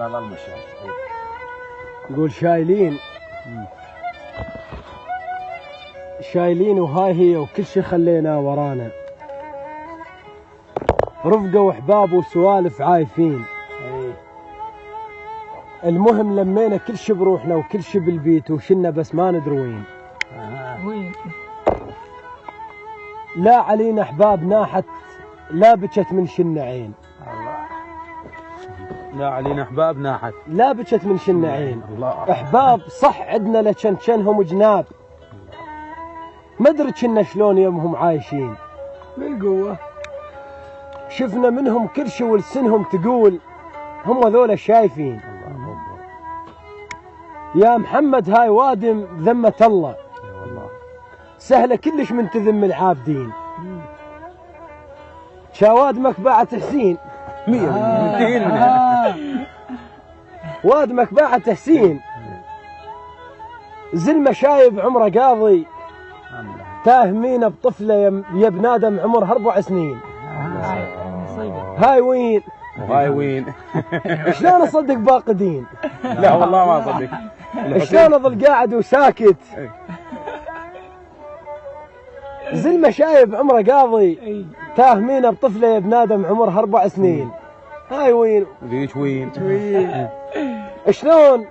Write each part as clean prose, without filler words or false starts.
على ظل مشاي. نقول شايلين وهاي هي وكل شي خلينا ورانا، رفقة وحباب وسوالف عايفين. المهم لمينا كل شي بروحنا وكل شي بالبيت وشلنا بس ما ندري وين. وين؟ لا علينا احباب ناحت لا بكت من شنا عين. لا علينا احباب ناحت لا بكت من شنا عين. الله. احباب صح عدنا لشنشنهم جناب، ما ادري كنا شلون يومهم عايشين بالقوة. شفنا منهم كل شي ولسنهم تقول هم ذولا شايفين. يا محمد هاي وادم ذمة الله، سهلة كلش من تذم العابدين. شاوادمك باعت حسين وادمك باعت حسين، زلمة شايب عمره قاضي، تاهمين بطفلة يا بنادم عمره 4 سنين. هاي وين وهاي وين؟ شلون اصدق باقدين؟ لا والله ما اصدق. شلون اظل قاعد وساكت؟ زلمة شايب عمره قاضي، تاهمينه بطفله يا بنادم عمرها 4 سنين. هاي وين؟ ذيك وين؟ شلون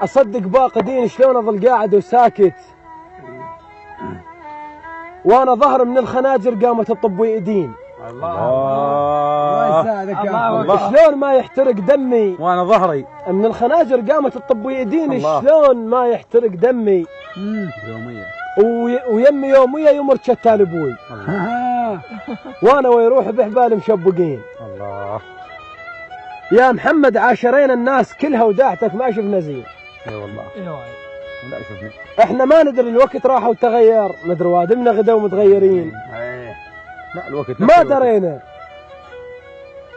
اصدق باقدين؟ شلون اظل قاعد وساكت وانا ظهر من الخناجر قامت تطب ايدين؟ الله يساعدك يا الله. شلون ما يحترق دمي وانا ظهري من الخناجر قامت تطب ايدين؟ الله. شلون ما يحترق دمي يوميا ويمي يومية يمر شتال ابوي وانا ويروح بحبال مشبقين. الله. يا محمد عاشرين الناس كلها وداعتك ما شفنا زين. اي والله. لا شفنا. احنا ما ندري الوقت راح وتغير، ندري وادمنا غدا ومتغيرين. لا الوقت ما درينا،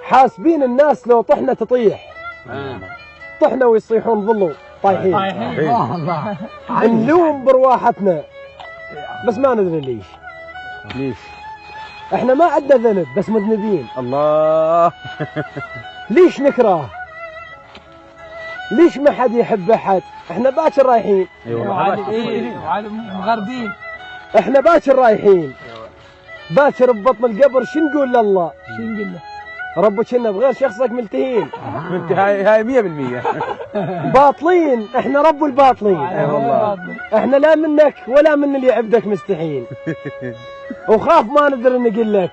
حاسبين الناس لو طحنا تطيح. طحنا ويصيحون ظلوا طايحين. الله. نلوم برواحتنا بس ما ندري ليش. احنا ما عندنا ذنب بس مذنبين. الله. ليش نكره؟ ليش ما حد يحب احد؟ احنا باكر رايحين. اي والله. مغردين. احنا باكر رايحين، باكر ببطن القبر. شو نقول لله؟ شو نقول له؟ ربك إنه بغير شخصك ملتهين. انت هاي 100%. باطلين، احنا رب الباطلين. اي والله. احنا لا منك ولا من اللي يعبدك مستحيل. وخاف ما ندري نقول لك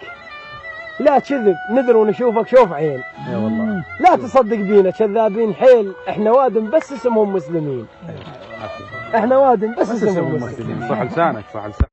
لا كذب، ندري ونشوفك شوف عين. اي والله. لا تصدق بينا كذابين حيل، احنا وادم بس اسمهم مسلمين. احنا وادم بس اسمهم مسلمين. صح لسانك صح لسانك.